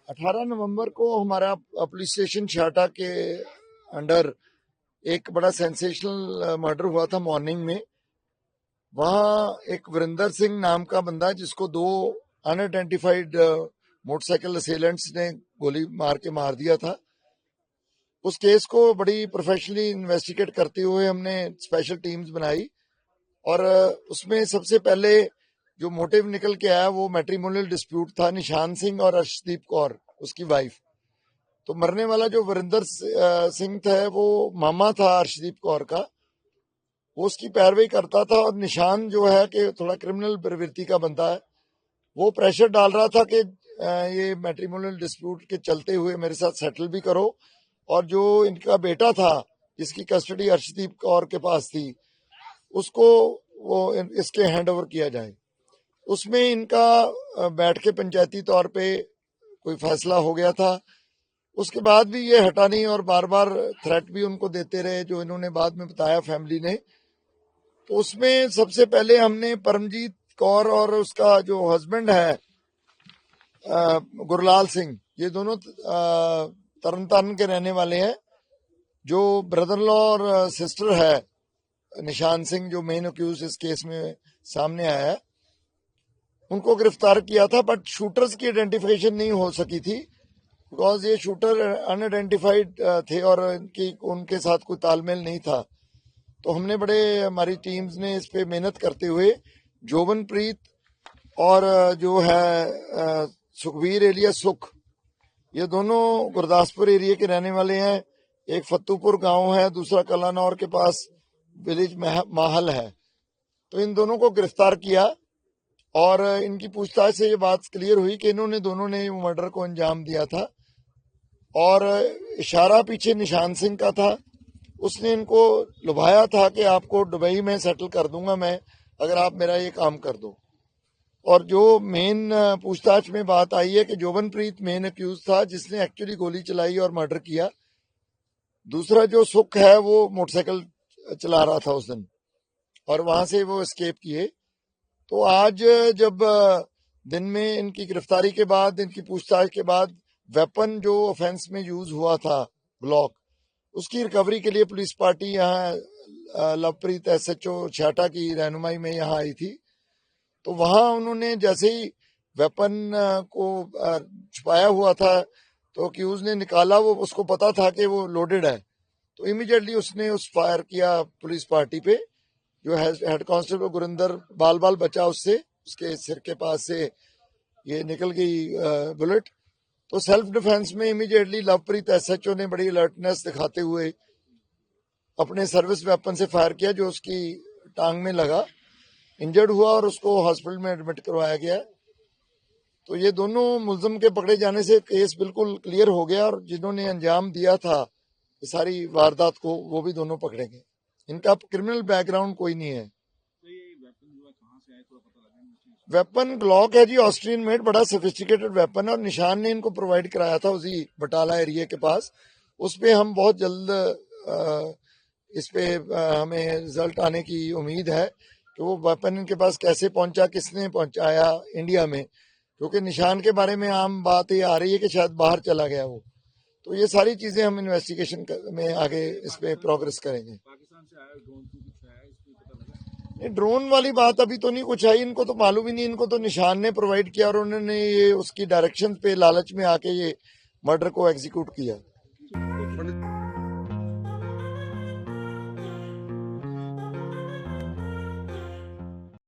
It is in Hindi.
18 नवंबर को हमारा पुलिस स्टेशन छाटा के अंडर एक बड़ा सेंसेशनल मर्डर हुआ था मॉर्निंग में। वहां एक वरिंदर सिंह नाम का बंदा जिसको दो अनआइडेंटिफाइड मोटरसाइकिल असेलेंट्स ने गोली मार के मार दिया था। उस केस को बड़ी प्रोफेशनली इन्वेस्टिगेट करते हुए हमने स्पेशल टीम्स बनाई और उसमें सबसे पहले जो मोटिव निकल के आया वो मैट्रिमोनियल डिस्प्यूट था निशान सिंह और अर्शदीप कौर उसकी वाइफ। तो मरने वाला जो वरिंदर सिंह था वो मामा था अर्शदीप कौर का, वो उसकी पैरवी करता था और निशान जो है कि थोड़ा क्रिमिनल प्रवृत्ति का बनता है, वो प्रेशर डाल रहा था कि ये मैट्रिमोनियल डिस्प्यूट के चलते हुए मेरे साथ सेटल भी करो और जो इनका बेटा था जिसकी कस्टडी अर्शदीप कौर के पास थी उसको वो इसके हैंड ओवर किया जाए। उसमें इनका बैठ के पंचायती तौर पे कोई फैसला हो गया था। उसके बाद भी ये हटा नहीं और बार बार थ्रेट भी उनको देते रहे जो इन्होंने बाद में बताया फैमिली ने। तो उसमें सबसे पहले हमने परमजीत कौर और उसका जो हस्बैंड है गुरलाल सिंह, ये दोनों तरनतारन के रहने वाले हैं। जो ब्रदर लॉ और सिस्टर है निशान सिंह जो मेन अक्यूज इस केस में सामने आया है, उनको गिरफ्तार किया था, बट शूटर्स की आइडेंटिफिकेशन नहीं हो सकी थी बिकॉज ये शूटर अनआइडेंटिफाइड थे और उनके साथ कोई तालमेल नहीं था। तो हमने हमारी टीम्स ने इस पे मेहनत करते हुए जोबनप्रीत और जो है सुखवीर एलिया सुख, ये दोनों गुरदासपुर एरिया के रहने वाले हैं। एक फत्तूपुर गांव है, दूसरा कलानौर के पास विलेज माहल है। तो इन दोनों को गिरफ्तार किया और इनकी पूछताछ से ये बात क्लियर हुई कि इन्होंने दोनों ने मर्डर को अंजाम दिया था और इशारा पीछे निशान सिंह का था। उसने इनको लुभाया था कि आपको दुबई में सेटल कर दूंगा मैं अगर आप मेरा ये काम कर दो। और जो मेन पूछताछ में बात आई है कि जोबनप्रीत मेन अक्यूज था जिसने एक्चुअली गोली चलाई और मर्डर किया। दूसरा जो सुख है वो मोटरसाइकिल चला रहा था उस दिन और वहां से वो एस्केप किए। तो आज जब दिन में इनकी गिरफ्तारी के बाद, इनकी पूछताछ के बाद वेपन जो ऑफेंस में यूज हुआ था ग्लॉक, उसकी रिकवरी के लिए पुलिस पार्टी यहाँ लवप्रीत SHO छाटा की रहनुमाई में यहाँ आई थी। तो वहां उन्होंने जैसे ही वेपन को छुपाया हुआ था तो अक्यूज ने निकाला, वो उसको पता था कि वो लोडेड है, तो इमीडिएटली उसने उस फायर किया पुलिस पार्टी पे। जो हेड कांस्टेबल गुरिंदर बाल बचा उससे, उसके सिर के पास से ये निकल गई बुलेट। तो सेल्फ डिफेंस में इमीडिएटली लवप्रीत SHO ने बड़ी अलर्टनेस दिखाते हुए अपने सर्विस वेपन से फायर किया जो उसकी टांग में लगा, इंजर्ड हुआ और उसको हॉस्पिटल में एडमिट करवाया गया। तो ये दोनों मुलजिम के पकड़े जाने से केस बिल्कुल क्लियर हो गया और जिन्होंने अंजाम दिया था ये सारी वारदात को वो भी दोनों पकड़े गए। इनका क्रिमिनल बैकग्राउंड कोई नहीं है। वेपन ग्लॉक है जी, ऑस्ट्रियन मेड, बड़ा सोफिस्टिकेटेड वेपन है और निशान ने इनको प्रोवाइड कराया था उसी बटाला एरिया के पास। उस पे हम बहुत जल्द इस पे हमें रिजल्ट आने की उम्मीद है कि वो वेपन इनके पास कैसे पहुंचा, किसने पहुंचाया इंडिया में, क्योंकि निशान के बारे में आम बात ये आ रही है कि शायद बाहर चला गया वो। तो ये सारी चीजें हम इन्वेस्टिगेशन में आगे इस पे प्रोग्रेस करेंगे। ड्रोन वाली बात अभी तो नहीं कुछ आई, इनको तो मालूम ही नहीं, इनको तो निशान ने प्रोवाइड किया और उन्होंने ये उसकी डायरेक्शन पे लालच में आके ये मर्डर को एग्जीक्यूट किया।